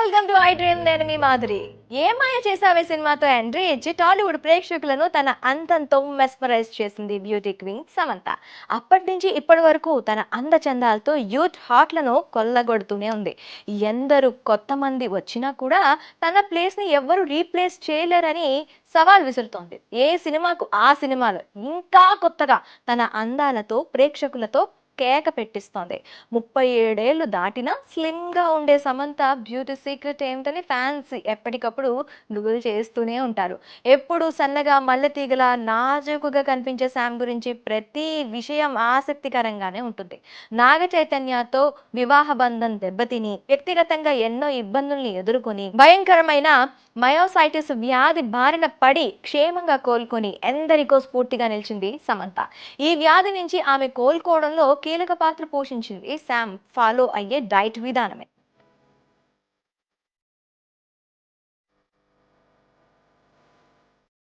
Welcome to I dream. నేను మీ మాధురి. ఏ మాయ చేసావే సినిమాతో entry ఇచ్చి టాలీవుడ్ ప్రేక్షకులను తన అంతంతో మెస్మరైజ్ చేసింది బ్యూటీ క్వీన్ సమంత. అప్పటి నుంచి ఇప్పటి వరకు తన అందచందాలతో యూత్ హార్ట్లను కొల్లగొడుతూనే ఉంది. ఎందరు కొత్త మంది వచ్చినా కూడా తన ప్లేస్ ని ఎవ్వరు రీప్లేస్ చేయలేరని సవాల్ విసురుతోంది. ఏ సినిమాకు ఆ సినిమాలో ఇంకా కొత్తగా తన అందాలతో ప్రేక్షకులతో కేక పెట్టిస్తోంది. 37 ఏళ్లు దాటినా స్లిమ్ గా ఉండే సమంత బ్యూటీ సీక్రెట్ ఏమిటని ఫ్యాన్స్ ఎప్పటికప్పుడు గూగుల్ చేస్తూనే ఉంటారు. ఎప్పుడు సన్నగా మల్లెతీగలా నాజూకుగా కనిపించే శామ్ గురించి ప్రతి విషయం ఆసక్తికరంగానే ఉంటుంది. నాగ చైతన్యతో వివాహ బంధం దెబ్బతిని వ్యక్తిగతంగా ఎన్నో ఇబ్బందుల్ని ఎదుర్కొని భయంకరమైన మయోసైటిస్ వ్యాధి బారిన పడి క్షేమంగా కోలుకొని ఎందరికో స్ఫూర్తిగా నిలిచింది సమంత. ఈ వ్యాధి నుంచి ఆమె కోలుకోవడంలో కీలక పాత్ర పోషించింది శామ్ ఫాలో అయ్యే డైట్ విధానమే.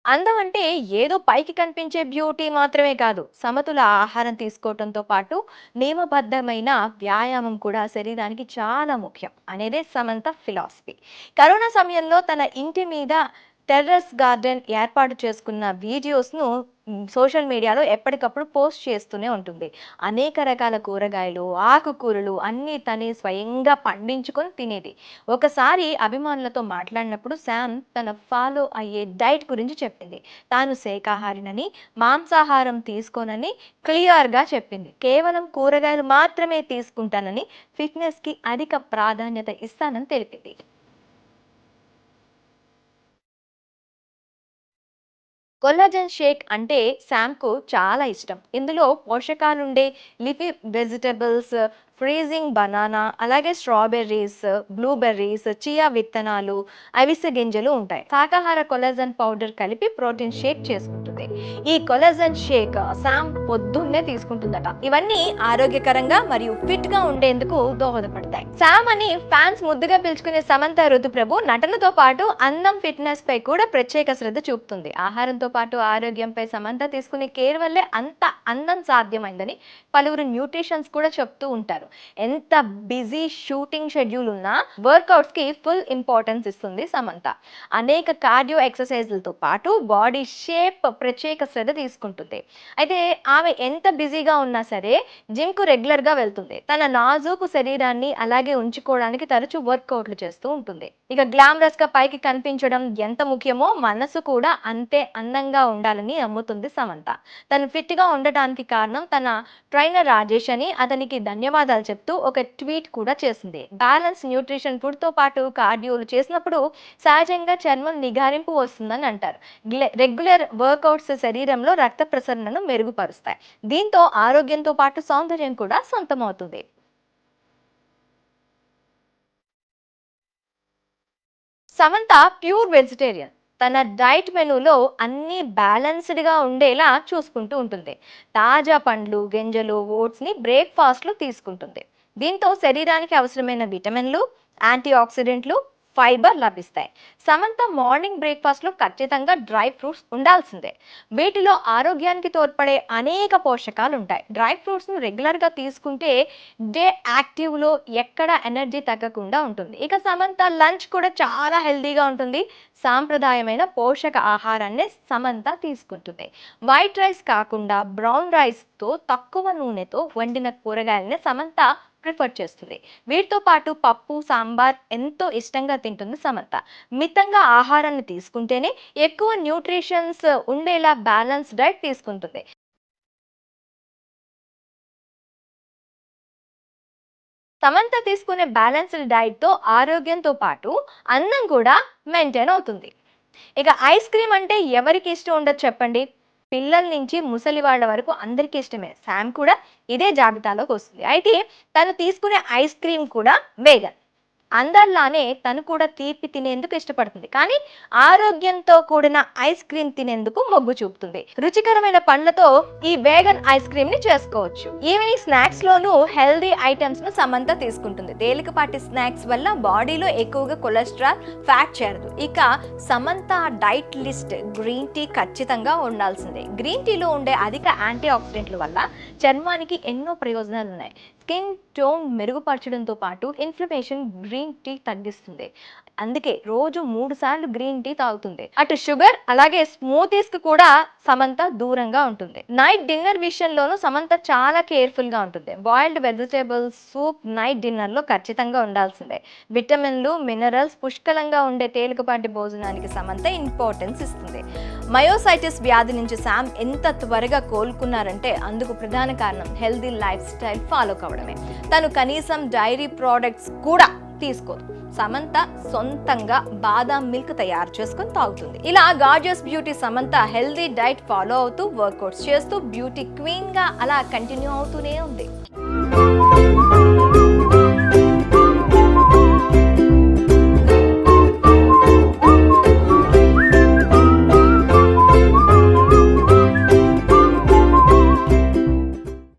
అందం అంటే ఏదో పైకి కనిపించే బ్యూటీ మాత్రమే కాదు, సమతుల ఆహారం తీసుకోవడంతో పాటు నియమబద్ధమైన వ్యాయామం కూడా శరీరానికి చాలా ముఖ్యం అనేదే సమంత ఫిలాసఫీ. కరోనా సమయంలో తన ఇంటి మీద టెర్రస్ గార్డెన్ ఏర్పాటు చేసుకున్న వీడియోస్ను సోషల్ మీడియాలో ఎప్పటికప్పుడు పోస్ట్ చేస్తూనే ఉంటుంది. అనేక రకాల కూరగాయలు, ఆకుకూరలు అన్నీ తనే స్వయంగా పండించుకొని తినేది. ఒకసారి అభిమానులతో మాట్లాడినప్పుడు శామ్ తన ఫాలో అయ్యే డైట్ గురించి చెప్పింది. తాను శాకాహారినని, మాంసాహారం తీసుకోనని క్లియర్గా చెప్పింది. కేవలం కూరగాయలు మాత్రమే తీసుకుంటానని, ఫిట్నెస్కి అధిక ప్రాధాన్యత ఇస్తానని తెలిపింది. కొల్లాజెన్ షేక్ అంటే శామ్‌కు చాలా ఇష్టం. ఇందులో పోషకాలుండే లీఫీ వెజిటబుల్స్, ఫ్రీజింగ్ బనానా, అలాగే స్ట్రాబెర్రీస్, బ్లూబెర్రీస్, చియా విత్తనాలు, అవిసె గింజలు ఉంటాయి. శాకాహార కొల్లాజెన్ పౌడర్ కలిపి ప్రోటీన్ షేక్ చేసుకుంటుంది. ఈ కొల్లాజెన్ షేక్ శామ్ పొద్దున్నే తీసుకుంటుందట. ఇవన్నీ ఆరోగ్యకరంగా మరియు ఫిట్ గా ఉండేందుకు దోహదపడతాయి. శామ్ అని ఫ్యాన్స్ ముద్దుగా పిలుచుకునే సమంత ఋతుప్రభు నటనతో పాటు అందం, ఫిట్నెస్ పై కూడా ప్రత్యేక శ్రద్ధ చూపుతుంది. ఆహారంతో పాటు ఆరోగ్యంపై సమంత తీసుకునే కేర్ వల్లే అంత అందం సాధ్యమైందని పలువురు న్యూట్రిషన్స్ కూడా చెప్తూ ఉంటారు. ఎంత బిజీ షూటింగ్ షెడ్యూల్ ఉన్నా వర్కౌట్స్ కి ఫుల్ ఇంపార్టెన్స్ ఇస్తుంది సమంత. అనేక కార్డియో ఎక్సర్సైజ్లతో పాటు బాడీ షేప్ ప్రత్యేక శ్రద్ధ తీసుకుంటుంది. అయితే ఆమె ఎంత బిజీగా ఉన్నా సరే జిమ్ కు రెగ్యులర్ గా వెళ్తుంది. తన నాజూకు శరీరాన్ని అలాగే ఉంచుకోవడానికి తరచూ వర్కౌట్లు చేస్తూ ఉంటుంది. ఇక గ్లామరస్ గా పైకి కనిపించడం ఎంత ముఖ్యమో మనసు కూడా అంతే అందంగా ఉండాలని నమ్ముతుంది సమంత. తను ఫిట్ గా ఉండటానికి కారణం తన ట్రైనర్ రాజేష్ అని అతనికి ధన్యవాదాలు చెప్తూ ఒక ట్వీట్ కూడా చేసింది. బ్యాలెన్స్ న్యూట్రిషన్ ఫుడ్ తో పాటు కార్డియోలు చేసినప్పుడు సహజంగా చర్మం నిగారింపు వస్తుందని అంటారు. రెగ్యులర్ వర్కౌట్స్ శరీరంలో రక్త ప్రసరణను మెరుగుపరుస్తాయి. దీంతో ఆరోగ్యంతో పాటు సౌందర్యం కూడా సొంతమవుతుంది. Samantha pure vegetarian. తన డైట్ మెనూలో అన్ని బ్యాలెన్స్డ్గా ఉండేలా చూసుకుంటూ ఉంటుంది. తాజా పండ్లు, గింజలు, ఓట్స్ని బ్రేక్ఫాస్ట్లో తీసుకుంటుంది. దీంతో శరీరానికి అవసరమైన విటమిన్లు, యాంటీ ఆక్సిడెంట్లు, ఫైబర్ లభిస్తాయి. సమంత మార్నింగ్ బ్రేక్ఫాస్ట్లో ఖచ్చితంగా డ్రై ఫ్రూట్స్ ఉండాల్సిందే. వీటిలో ఆరోగ్యానికి తోడ్పడే అనేక పోషకాలు ఉంటాయి. డ్రై ఫ్రూట్స్ను రెగ్యులర్గా తీసుకుంటే డే యాక్టివ్లో ఎక్కడ ఎనర్జీ తగ్గకుండా ఉంటుంది. ఇక సమంత లంచ్ కూడా చాలా హెల్తీగా ఉంటుంది. సాంప్రదాయమైన పోషక ఆహారాన్ని సమంత తీసుకుంటుంది. వైట్ రైస్ కాకుండా బ్రౌన్ రైస్తో తక్కువ నూనెతో వండిన కూరగాయలని సమంత ప్రిఫర్ చేస్తుంది. వీటితో పాటు పప్పు, సాంబార్ ఎంతో ఇష్టంగా తింటుంది సమంత. మితంగా ఆహారాన్ని తీసుకుంటేనే ఎక్కువ న్యూట్రిషన్స్ ఉండేలా బ్యాలెన్స్ డైట్ తీసుకుంటుంది. సమంత తీసుకునే బ్యాలెన్స్డ్ డైట్తో ఆరోగ్యంతో పాటు అందం కూడా మెయింటైన్ అవుతుంది. ఇక ఐస్ క్రీమ్ అంటే ఎవరికి ఇష్టం ఉండదు చెప్పండి. పిల్లల నుంచి ముసలి వాళ్ళ వరకు అందరికీ ఇష్టమే. శామ్ కూడా ఇదే జాబితాలోకి వస్తుంది. అయితే తను తీసుకునే ఐస్ క్రీమ్ కూడా వేగన్. అందరిలానే తను కూడా తీపి తినేందుకు ఇష్టపడుతుంది. కానీ ఆరోగ్యంతో కూడిన ఐస్ క్రీమ్ తినేందుకు మొగ్గు చూపుతుంది. రుచికరమైన పండ్లతో ఈ వేగన్ ఐస్ క్రీమ్ ని చేసుకోవచ్చు. ఈవినింగ్ స్నాక్స్ లోనూ హెల్దీ ఐటమ్స్ ను సమంత తీసుకుంటుంది. తేలికపాటి స్నాక్స్ వల్ల బాడీలో ఎక్కువగా కొలెస్ట్రాల్, ఫ్యాట్ చేరదు. ఇక Samantha diet list green tea ఖచ్చితంగా ఉండాల్సిందే. గ్రీన్ టీలో ఉండే అధిక యాంటీ ఆక్సిడెంట్ల వల్ల చర్మానికి ఎన్నో ప్రయోజనాలు ఉన్నాయి. స్కిన్ టోన్ మెరుగుపరచడంతో పాటు ఇన్ఫ్లమేషన్ గ్రీన్ టీ తగ్గిస్తుంది. అందుకే రోజు 3 సార్లు గ్రీన్ టీ తాగుతుంది. అటు షుగర్ అలాగే స్మూతీస్ కి కూడా సమంత దూరంగా ఉంటుంది. నైట్ డిన్నర్ విషయంలోనూ సమంత చాలా కేర్ఫుల్ గా ఉంటుంది. Boiled vegetables soup night dinner లో ఖచ్చితంగా ఉండాల్సిందే. విటమిన్లు మినరల్స్ పుష్కలంగా ఉండే తేలికపాటి భోజనానికి సమంత ఇంపార్టెన్స్ ఇస్తుంది. మయోసైటిస్ వ్యాధి నుంచి శామ్ ఎంత త్వరగా కోలుకున్నారంటే అందుకు ప్రధాన కారణం హెల్దీ లైఫ్ స్టైల్ ఫాలో కావడమే. తను కనీసం డైరీ ప్రోడక్ట్స్ కూడా తీసుకోదు. సమంత సొంతంగా బాదాం మిల్క్ తయారు చేసుకొని తాగుతుంది. ఇలా gorgeous beauty Samantha healthy diet follow అవుతూ వర్కౌట్స్ చేస్తూ బ్యూటీ క్వీన్ గా అలా కంటిన్యూ అవుతూనే ఉంది.